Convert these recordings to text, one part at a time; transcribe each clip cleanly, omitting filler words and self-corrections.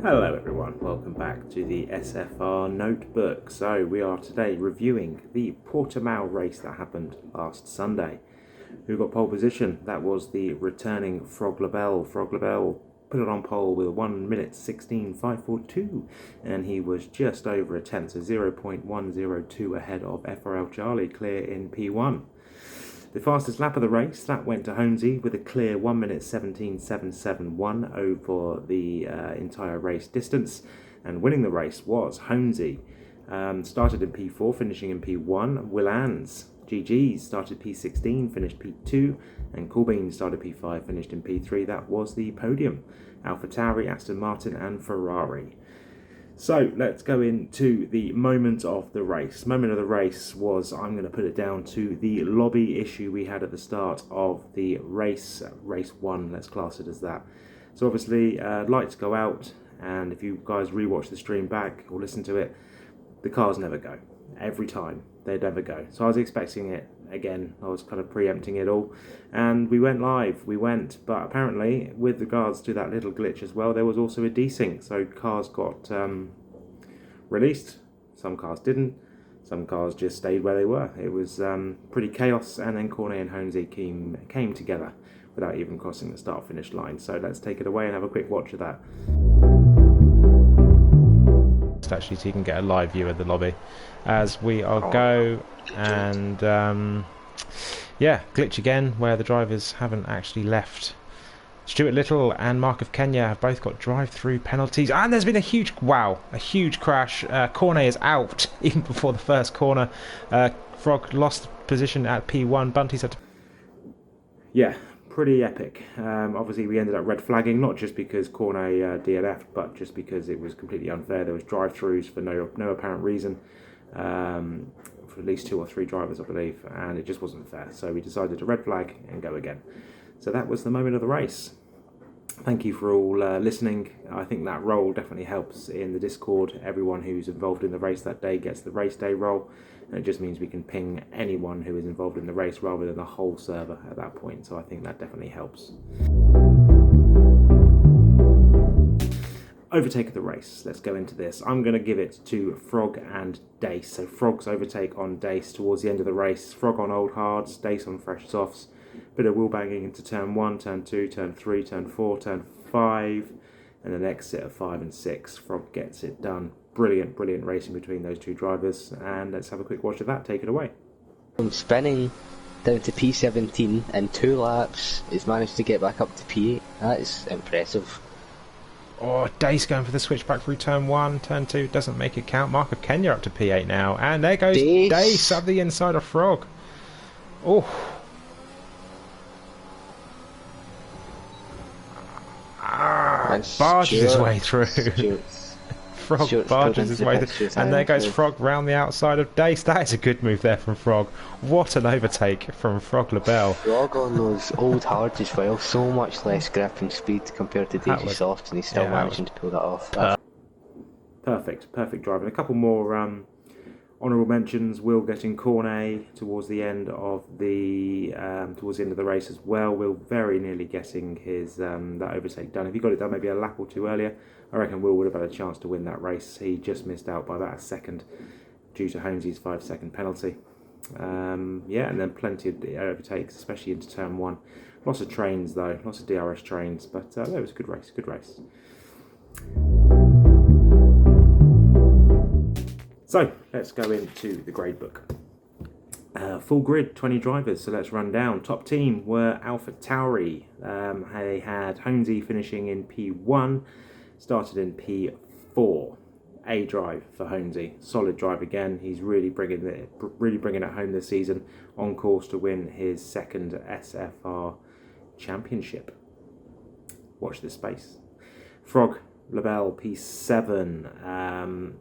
Hello everyone, welcome back to the SFR Notebook. So we are today reviewing the Portimao race that happened last Sunday. Who got pole position? That was the returning Frog Labelle. Frog Labelle put it on pole with 1 minute 16.542 and he was just over a tenth, so 0.102 ahead of FRL Charlie, clear in P1. The fastest lap of the race, that went to Holmesy with a clear 1 minute 17.771 over the entire race distance, and winning the race was Holmesy. Started in P4, finishing in P1. Willans, GG's, started P16, finished P2, and Corbin started P5, finished in P3. That was the podium. AlphaTauri, Aston Martin and Ferrari. So let's go into the moment of the race. Moment of the race was, I'm going to put it down to the lobby issue we had at the start of the race. Race 1, let's class it as that. So obviously lights go out, and if you guys rewatch the stream back or listen to it, the cars never go. Every time they never go. So I was expecting it again. I was kind of preempting it all, and we went live. But apparently with regards to that little glitch as well, there was also a desync, so cars got released, some cars didn't, some cars just stayed where they were. It was pretty chaos, and then Cornet and Holmesy came together without even crossing the start finish line. So let's take it away and have a quick watch of that. Actually, so you can get a live view of the lobby as we are go, and yeah, glitch again where the drivers haven't actually left. Stuart Little and Mark of Kenya have both got drive-through penalties, and there's been a huge crash. Cornet is out even before the first corner. Frog lost position at P1. Bunty's had to... Yeah, pretty epic. Obviously we ended up red flagging, not just because Cornet DNF'd, but just because it was completely unfair. There was drive-throughs for no apparent reason, for at least 2 or 3 drivers I believe, and it just wasn't fair. So we decided to red flag and go again. So that was the moment of the race. Thank you for all listening. I think that role definitely helps in the Discord. Everyone who's involved in the race that day gets the race day role, and it just means we can ping anyone who is involved in the race rather than the whole server at that point. So I think that definitely helps. Overtake of the race. Let's go into this. I'm going to give it to Frog and Dace. So Frog's overtake on Dace towards the end of the race. Frog on old hards, Dace on fresh softs. Bit of wheel banging into turn 1, turn 2, turn 3, turn 4, turn 5, and an exit of 5 and 6. Frog gets it done. Brilliant racing between those two drivers, and let's have a quick watch of that. Take it away. From spinning down to P17 in 2 laps, he's managed to get back up to P8. That is impressive. Oh, Dace going for the switchback through turn 1, turn 2, doesn't make it count. Mark of Kenya up to P8 now, and there goes Dace up the inside of Frog. Oh. Barges his way through. Frog barges his way through, and there goes Frog round the outside of Dace. That is a good move there from Frog. What an overtake from Frog Labelle. Frog on those old hards as well, so much less grip and speed compared to Daisy Soft, and he's still managing to pull that off. Perfect driving. A couple more honourable mentions. Will getting Cornet towards the end of the race as well. Will very nearly getting his that overtake done. If he got it done maybe a lap or 2 earlier, I reckon Will would have had a chance to win that race. He just missed out by about a second due to Holmesy's 5-second penalty. Yeah, and then plenty of overtakes, especially into turn 1. Lots of trains though, lots of DRS trains, but it was a good race. So let's go into the gradebook. Full grid, 20 drivers, so let's run down. Top team were AlphaTauri. They had Holmesy finishing in P1, started in P4. A drive for Holmesy, solid drive again. He's really bringing it home this season, on course to win his 2nd SFR championship. Watch this space. Frog Labelle P7.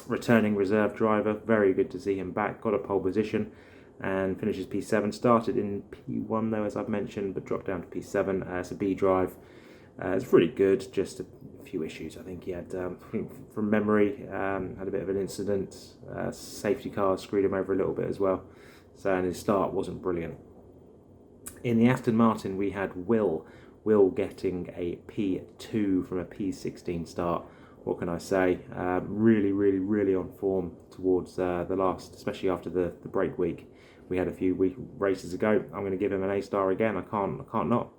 Returning reserve driver, very good to see him back, got a pole position and finishes P7. Started in P1 though, as I've mentioned, but dropped down to P7. It's a B drive. It's really good, just a few issues. I think he had, from memory, had a bit of an incident. Safety car screwed him over a little bit as well, so and his start wasn't brilliant. In the Aston Martin we had Will getting a P2 from a P16 start what can I say? Really on form towards the last, especially after the break week we had a few races ago. I'm going to give him an A-star again. I can't not.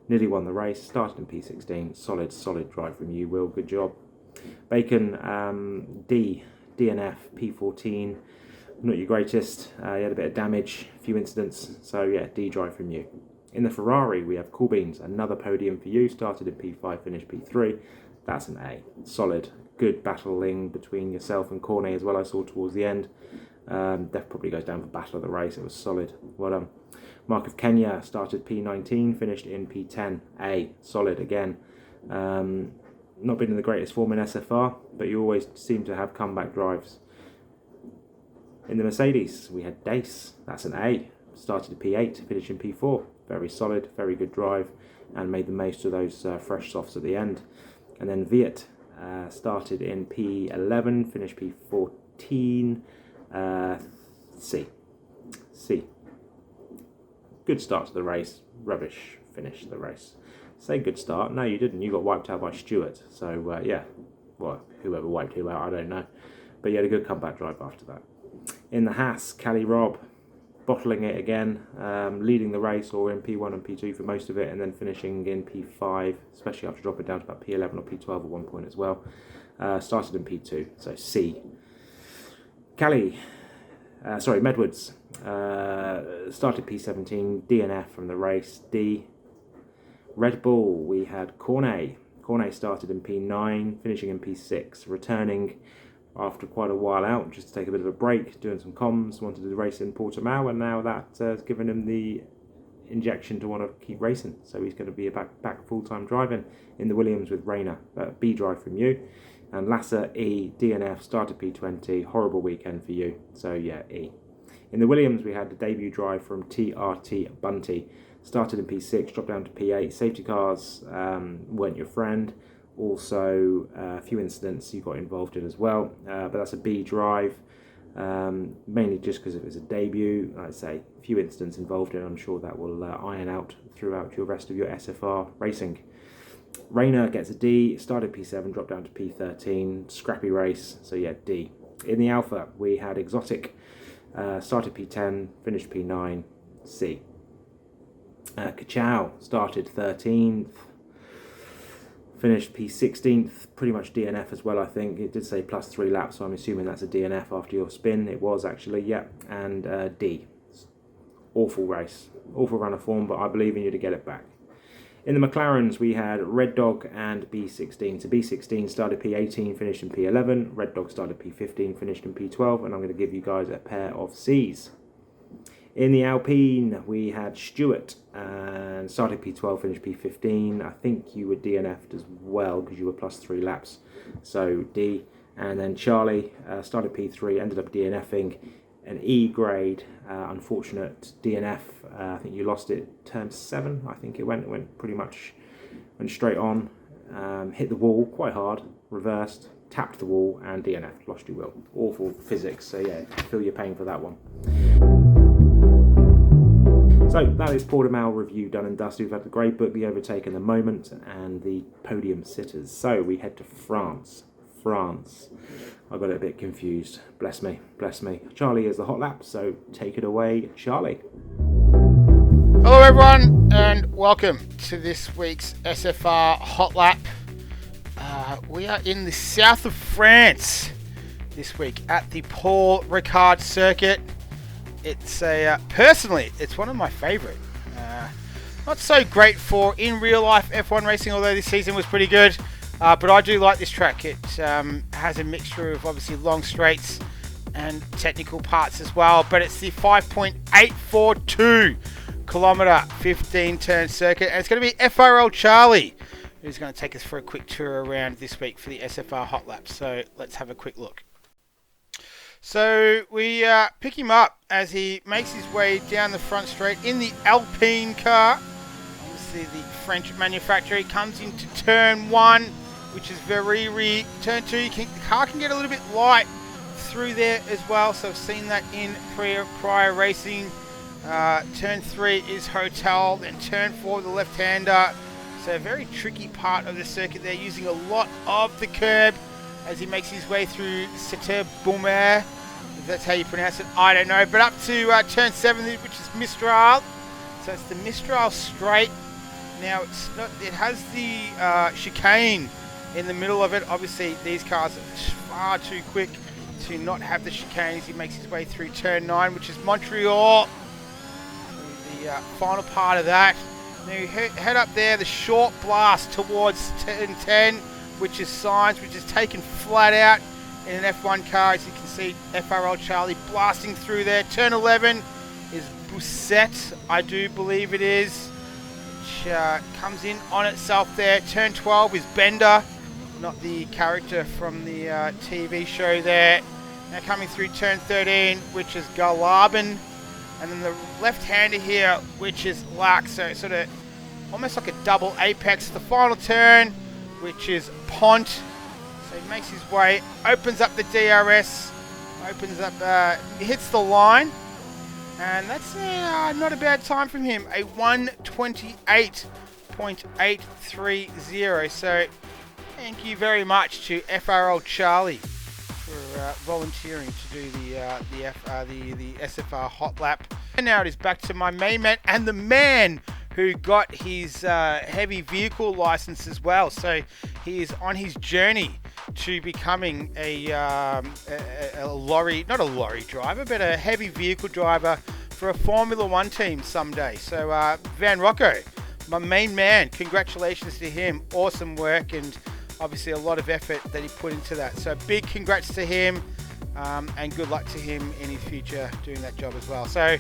Nearly won the race. Started in P16. Solid drive from you, Will. Good job. Bacon, DNF, P14. Not your greatest. He had a bit of damage, a few incidents. So yeah, D drive from you. In the Ferrari, we have Cool Beans. Another podium for you. Started in P5, finished P3. That's an A. Solid. Good battling between yourself and Cornet as well, I saw towards the end. Def probably goes down for battle of the race. It was solid. Well done. Mark of Kenya started P19, finished in P10. A. Solid again. Not been in the greatest form in SFR, but you always seem to have comeback drives. In the Mercedes, we had Dace. That's an A. Started at P8, finished in P4. Very solid, very good drive, and made the most of those fresh softs at the end. And then Viet started in P11, finished P14. C. Good start to the race. Rubbish finish to the race. Say good start. No, you didn't. You got wiped out by Stewart. So, yeah. Well, whoever wiped who out, I don't know. But you had a good comeback drive after that. In the Haas, Cali Rob, bottling it again, leading the race or in P1 and P2 for most of it, and then finishing in P5, especially after dropping down to about P11 or P12 at one point as well. Started in P2, so C. Medwards, started P17, DNF from the race, D. Red Bull, we had Cornet. Cornet started in P9, finishing in P6, returning after quite a while out, just to take a bit of a break, doing some comms, wanted to race in Portimao, and now that has given him the injection to want to keep racing. So he's going to be back full-time driving in the Williams with Rayner. B drive from you. And Lasser, E, DNF, started P20, horrible weekend for you. So yeah, E. In the Williams, we had the debut drive from TRT Bunty. Started in P6, dropped down to P8. Safety cars weren't your friend. Also, a few incidents you got involved in as well. But that's a B drive, mainly just because it was a debut. Like I say, a few incidents involved in. I'm sure that will iron out throughout your rest of your SFR racing. Rayner gets a D, started P7, dropped down to P13, scrappy race, so yeah, D. In the Alpha, we had Exotic, started P10, finished P9, C. Kachow started 13th, finished P16th, pretty much DNF as well, I think. It did say plus 3 laps, so I'm assuming that's a DNF after your spin. It was actually, yeah, and D. Awful race, awful run of form, but I believe in you to get it back. In the McLarens, we had Red Dog and B16. So B16 started P18, finished in P11. Red Dog started P15, finished in P12. And I'm going to give you guys a pair of Cs. In the Alpine, we had Stewart and started P12, finished P15. I think you were DNF'd as well because you were plus 3 laps. So D. And then Charlie started P3, ended up DNFing. An E grade, unfortunate DNF. I think you lost it turn 7. I think it went pretty much went straight on, hit the wall quite hard, reversed, tapped the wall, and DNF. Lost your will. Awful physics. So yeah, feel your pain for that one. So that is Portimao review done and dusted. We've had the Gradebook, the Overtake, and the Moment, and the podium sitters. So we head to France. I got a bit confused. Bless me. Charlie is the hot lap, so take it away, Charlie. Hello everyone, and welcome to this week's SFR hot lap. We are in the south of France this week at the Paul Ricard circuit. It's personally, it's one of my favourite. Not so great for in real life F1 racing, although this season was pretty good. But I do like this track. It has a mixture of obviously long straights and technical parts as well. But it's the 5.842 kilometre 15 turn circuit. And it's going to be FRL Charlie who's going to take us for a quick tour around this week for the SFR hot lap. So let's have a quick look. So we pick him up as he makes his way down the front straight in the Alpine car. Obviously the French manufacturer. He comes into turn 1. Which is very turn 2. The car can get a little bit light through there as well. So I've seen that in prior racing. Turn 3 is Hotel. Then turn 4, the left-hander. So a very tricky part of the circuit. They're using a lot of the curb. as he makes his way through Seter-Boumer. If that's how you pronounce it, I don't know. But up to turn 7, which is Mistral. So it's the Mistral straight. Now it's not. It has the chicane in the middle of it. Obviously, these cars are far too quick to not have the chicane as he makes his way through turn 9, which is Montreal. The final part of that. Now you head up there, the short blast towards turn 10, which is Signs, which is taken flat out in an F1 car. As you can see, FRL Charlie blasting through there. Turn 11 is Bousset, I do believe it is, which comes in on itself there. Turn 12 is Bender, not the character from the TV show there. Now coming through turn 13, which is Galaben. And then the left-hander here, which is Lack. So sort of almost like a double apex. The final turn, which is Pont. So he makes his way, opens up the DRS, opens up, hits the line. And that's not a bad time from him. A 1:28.830. So thank you very much to FRL Charlie for volunteering to do the SFR hot lap. And now it is back to my main man and the man who got his heavy vehicle license as well. So he is on his journey to becoming a lorry, not a lorry driver, but a heavy vehicle driver for a Formula One team someday. So Van Rocco, my main man, congratulations to him. Awesome work, and obviously a lot of effort that he put into that. So big congrats to him, and good luck to him in his future doing that job as well. So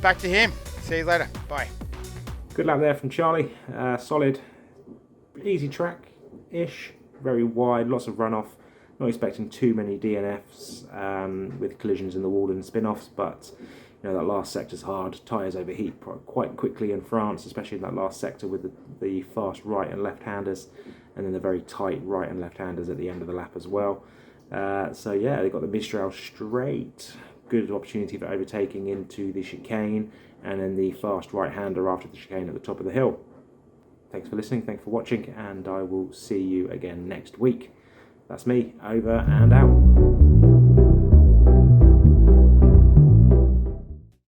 back to him. See you later. Bye. Good lap there from Charlie. Solid, easy track-ish, very wide, lots of runoff. Not expecting too many DNFs with collisions in the wall and spin-offs, but you know, that last sector's hard. Tyres overheat quite quickly in France, especially in that last sector with the fast right and left-handers, and then the very tight right and left-handers at the end of the lap as well. So yeah, they got the Mistral straight. Good opportunity for overtaking into the chicane, and then the fast right-hander after the chicane at the top of the hill. Thanks for listening, thanks for watching, and I will see you again next week. That's me, over and out.